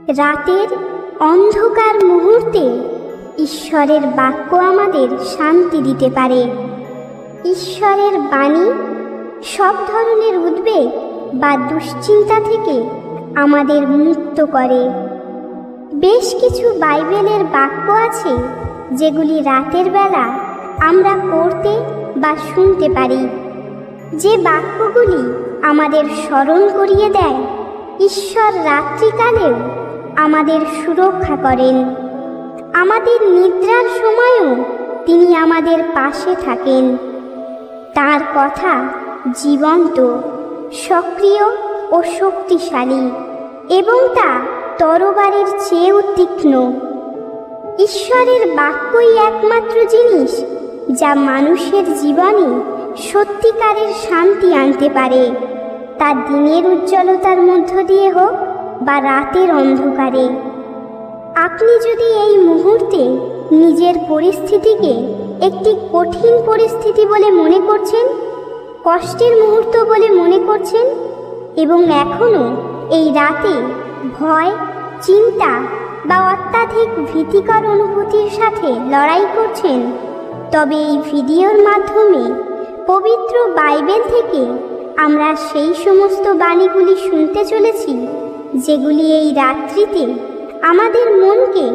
রাতের অন্ধকার মুহূর্তে ঈশ্বরের বাক্য আমাদের শান্তি দিতে পারে। ঈশ্বরের বাণী সব ধরনের উদ্বেগ বা দুশ্চিন্তা থেকে আমাদের মুক্ত করে। বেশ কিছু বাইবেলের বাক্য আছে যেগুলি রাতের বেলা আমরা পড়তে বা শুনতে পারি, যে বাক্যগুলি আমাদের স্মরণ করিয়ে দেয় ঈশ্বর রাত্রিকালেও আমাদের সুরক্ষা করেন। আমাদের নিদ্রার সময়ও তিনি আমাদের পাশে থাকেন। তার কথা জীবন্ত, সক্রিয় ও শক্তিশালী এবং তা তরবারির চেয়েও তীক্ষ্ণ। ঈশ্বরের বাক্যই একমাত্র জিনিস যা মানুষের জীবনে সত্যিকারের শান্তি আনতে পারে, তা দিনের উজ্জ্বলতার মধ্য দিয়ে হোক বা রাতের অন্ধকারে। আপনি যদি এই মুহূর্তে নিজের পরিস্থিতিকে একটি কঠিন পরিস্থিতি বলে মনে করছেন, কষ্টের মুহূর্ত বলে মনে করছেন এবং এখনও এই রাতে ভয়, চিন্তা বা অত্যাধিক ভীতিকর অনুভূতির সাথে লড়াই করছেন, তবে এই ভিডিওর মাধ্যমে পবিত্র বাইবেল থেকে আমরা সেই সমস্ত বাণীগুলি শুনতে চলেছি যেগুলি এই রাত্রিতে আমাদের মনকে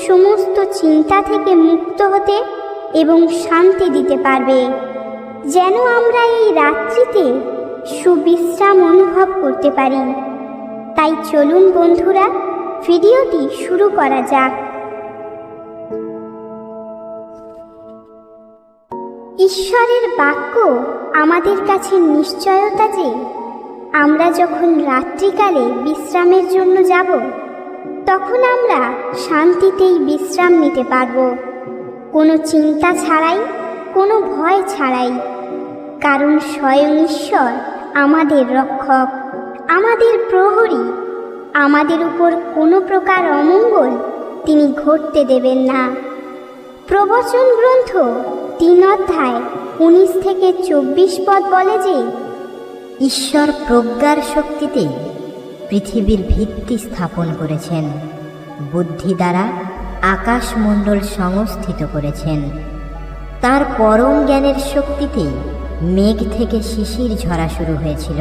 সমস্ত চিন্তা থেকে মুক্ত হতে এবং শান্তি দিতে পারবে, যেন আমরা এই রাত্রিতে সুবিশ্রাম অনুভব করতে পারি। তাই চলুন বন্ধুরা, ভিডিওটি শুরু করা যাক। ঈশ্বরের বাক্য আমাদের কাছে নিশ্চয়তা যে আমরা যখন রাত্রিকালে বিশ্রামের জন্য যাব, তখন আমরা শান্তিতেই বিশ্রাম নিতে পারব, কোনো চিন্তা ছাড়াই, কোনো ভয় ছাড়াই। কারণ স্বয়ং ঈশ্বর আমাদের রক্ষক, আমাদের প্রহরী। আমাদের উপর কোনো প্রকার অমঙ্গল তিনি ঘটতে দেবেন না। প্রবচন গ্রন্থ 3 অধ্যায় 19 থেকে 24 পদ বলে যে ঈশ্বর প্রজ্ঞার শক্তিতে পৃথিবীর ভিত্তি স্থাপন করেছেন, বুদ্ধি দ্বারা আকাশমণ্ডল সংস্থিত করেছেন। তার পরম জ্ঞানের শক্তিতে মেঘ থেকে শিশির ঝরা শুরু হয়েছিল।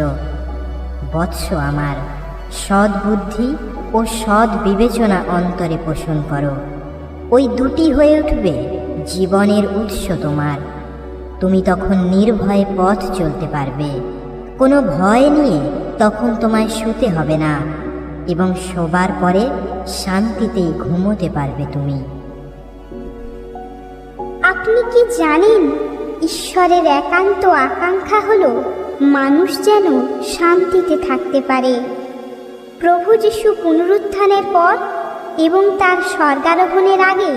বৎস আমার, সৎ বুদ্ধি ও সৎ বিবেচনা অন্তরে পোষণ করো, ওই দুটি হয়ে উঠবে জীবনের উৎস তোমার। তুমি তখন নির্ভয়ে পথ চলতে পারবে, কোনো ভয় নিয়ে তখন তোমায় শুতে হবে না, এবং শোবার পরে শান্তিতেই ঘুমোতে পারবে তুমি। আপনি কি জানেন, ঈশ্বরের একান্ত আকাঙ্ক্ষা হলো মানুষ যেন শান্তিতে থাকতে পারে। প্রভু যিশু পুনরুত্থানের পর এবং তার স্বর্গারোহণের আগে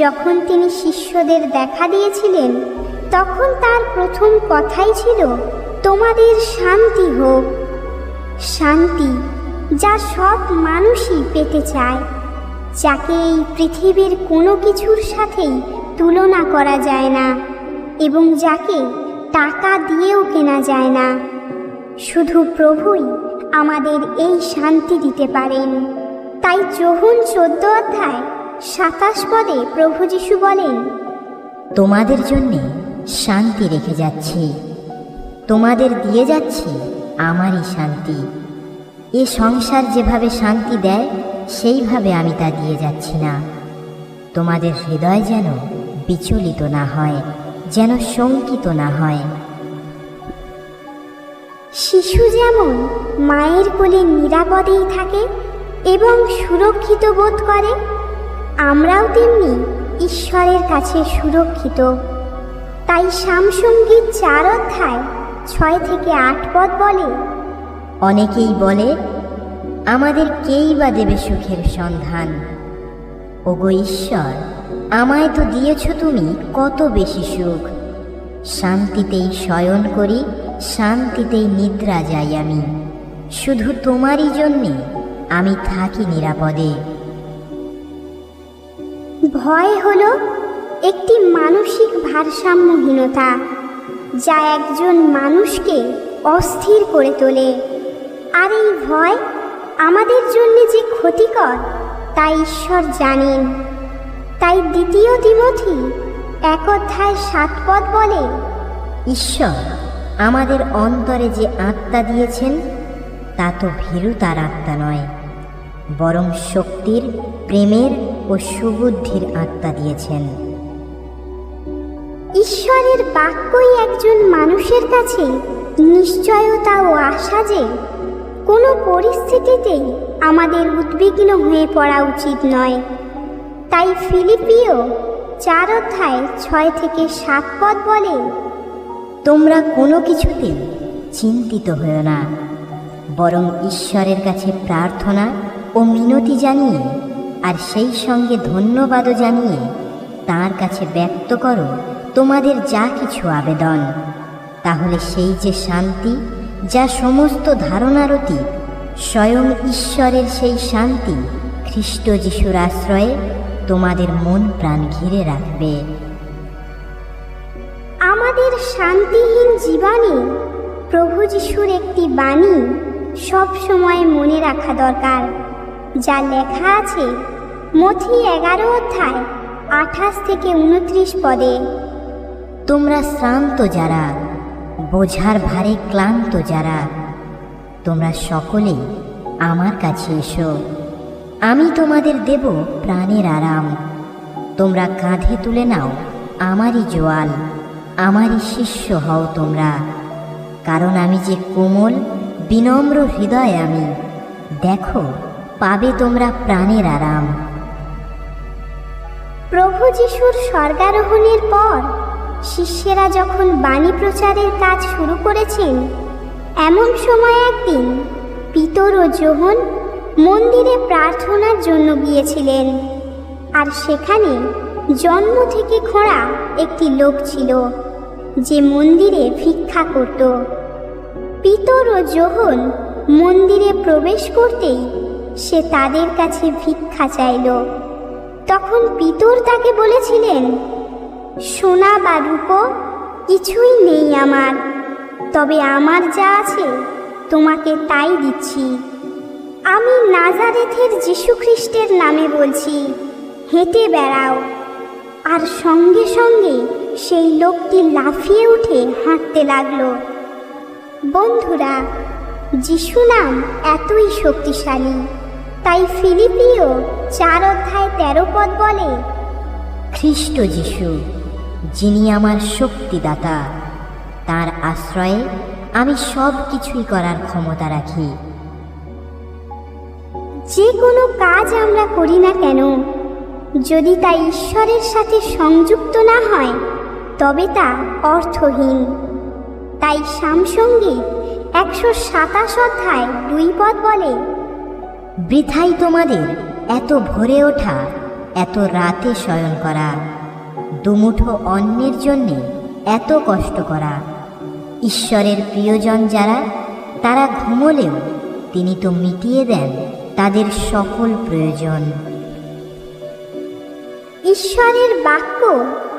যখন তিনি শিষ্যদের দেখা দিয়েছিলেন, তখন তার প্রথম কথাই ছিল, তোমাদের শান্তি হোক। শান্তি যা সব মানুষই পেতে চায়, যাকে এই পৃথিবীর কোনো কিছুর সাথেই তুলনা করা যায় না এবং যাকে টাকা দিয়েও কেনা যায় না। শুধু প্রভুই আমাদের এই শান্তি দিতে পারেন। তাই যোহন 14 অধ্যায় 27 পদে প্রভু যিশু বলেন, তোমাদের জন্যে শান্তি রেখে যাচ্ছি, তোমাদের দিয়ে যাচ্ছি আমারই শান্তি। এ সংসার যেভাবে শান্তি দেয়, সেইভাবে আমি তা দিয়ে যাচ্ছি না। তোমাদের হৃদয় যেন বিচলিত না হয়, যেন শঙ্কিত না হয়। শিশু যেমন মায়ের কোলে নিরাপদেই থাকে এবং সুরক্ষিত বোধ করে, আমরাও তেমনি ঈশ্বরের কাছে সুরক্ষিত। তাই সামসঙ্গীত 4 অধ্যায় 6 থেকে 8 পদ বলে, অনেকেই বলে, আমাদের কেই বা দেবে সুখের সন্ধান। ওগো ঈশ্বর, আমায় তো দিয়েছ তুমি কত বেশি সুখ। শান্তিতেই শয়ন করি, শান্তিতেই নিদ্রা যাই আমি। শুধু তোমারই জন্যে আমি থাকি নিরাপদে। ভয় হলো একটি মানসিক ভারসাম্যহীনতা, যা একজন মানুষকে অস্থির করে তোলে। আর এই ভয় আমাদের জন্য যে ক্ষতিকর ঈশ্বর তা ঈশ্বর জানেন। তাই 2 তিমথি 1:7 বলে, ঈশ্বর আমাদের অন্তরে যে আত্মা দিয়েছেন তা তো ভীরুতার আত্মা নয়, বরং শক্তির, প্রেমের ও সুবুদ্ধির আত্মা দিয়েছেন। ঈশ্বরের বাক্যই একজন মানুষের কাছে নিশ্চয়তা ও আশা যে কোনো পরিস্থিতিতেই আমাদের উদ্বিগ্ন হয়ে পড়া উচিত নয়। তাই ফিলিপিও 4:6-7 বলে, তোমরা কোনো কিছুতেই চিন্তিত হও না, বরং ঈশ্বরের কাছে প্রার্থনা ও মিনতি জানিয়ে আর সেই সঙ্গে ধন্যবাদও জানিয়ে তাঁর কাছে ব্যক্ত করো তোমাদের যা কিছু আবেদন। তাহলে সেই যে শান্তি যা সমস্ত ধারণার অতীত, স্বয়ং ঈশ্বরের সেই শান্তি খ্রিস্ট যিশুর আশ্রয়ে তোমাদের মন প্রাণ ঘিরে রাখবে। আমাদের শান্তিহীন জীবনে প্রভু যিশুর একটি বাণী সব সময় মনে রাখা দরকার, যা লেখা আছে মথি 11:28-29 পদে, তোমরা শ্রান্ত যারা, বোঝার ভারে ক্লান্ত যারা, তোমরা সকলেই আমার কাছে এসো, আমি তোমাদের দেব প্রাণের আরাম। তোমরা কাঁধে তুলে নাও আমারই জোয়াল, আমারই শিষ্য হও তোমরা, কারণ আমি যে কোমল বিনম্র হৃদয় আমি, দেখো পাবে তোমরা প্রাণের আরাম। প্রভু যিশুর স্বর্গারোহণের পর শিষ্যেরা যখন বাণী প্রচারের কাজ শুরু করেছেন, এমন সময় একদিন পিতর ও যোহন মন্দিরে প্রার্থনার জন্য গিয়েছিলেন। আর সেখানে জন্ম থেকে খোঁড়া একটি লোক ছিল, যে মন্দিরে ভিক্ষা করত। পিতর ও যোহন মন্দিরে প্রবেশ করতেই সে তাদের কাছে ভিক্ষা চাইল। তখন পিতর তাকে বলেছিলেন, সোনা বা রূপো কিছুই নেই আমার, তবে আমার যা আছে তোমাকে তাই দিচ্ছি। আমি নাজারেথের যীশু খ্রিস্টের নামে বলছি, হেঁটে বেড়াও। আর সঙ্গে সঙ্গে সেই লোকটি লাফিয়ে উঠে হাঁটতে লাগলো। বন্ধুরা, যিশু নাম এতই শক্তিশালী, তাই ফিলিপিও 4:13 বলে, খ্রিস্ট যিশু যিনি আমার শক্তিদাতা, তার আশ্রয়ে আমি সব কিছুই করার ক্ষমতা রাখি। যে কোনো কাজ আমরা করি না কেন, যদি তা ঈশ্বরের সাথে সংযুক্ত না হয় তবে তা অর্থহীন। তাই সামসঙ্গীত 127:2 বলে, বৃথাই তোমাদের এত ভোরে ওঠা, এত রাতে শয়ন করা, দুমুঠো অন্যের জন্যে এত কষ্ট করা। ঈশ্বরের প্রিয়জন যারা, তারা ঘুমোলেও তিনি তো মিটিয়ে দেন তাদের সকল প্রয়োজন। ঈশ্বরের বাক্য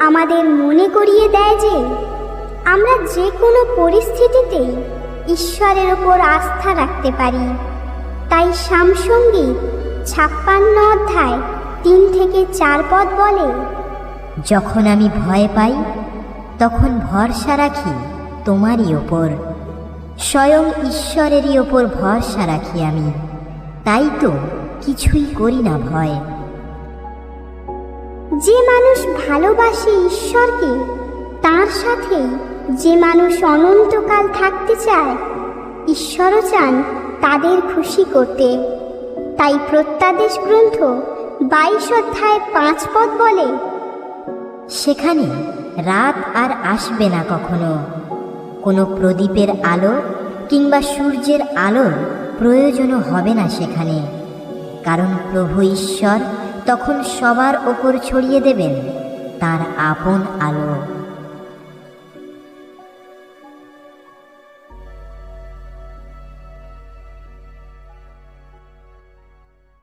আমাদের মনে করিয়ে দেয় যে আমরা যে কোনো পরিস্থিতিতেই ঈশ্বরের ওপর আস্থা রাখতে পারি। তাই সামসঙ্গীত 56:3-4 বলে, যখন আমি ভয় পাই তখন ভরসা রাখি তোমারই ওপর, স্বয়ং ঈশ্বরেরই ওপর ভরসা রাখি আমি, তাই তো কিছুই করি না ভয়। যে মানুষ ভালোবাসে ঈশ্বরকে, তার সাথেই যে মানুষ অনন্তকাল থাকতে চায়, ঈশ্বরও চান তাদের খুশি করতে। তাই প্রত্যাদেশ গ্রন্থ 22:5 বলে, সেখানে রাত আর আসবে না কখনো, কোনো প্রদীপের আলো কিংবা সূর্যের আলোর প্রয়োজনও হবে না সেখানে, কারণ প্রভু ঈশ্বর তখন সবার ওপর ছড়িয়ে দেবেন তার আপন আলো।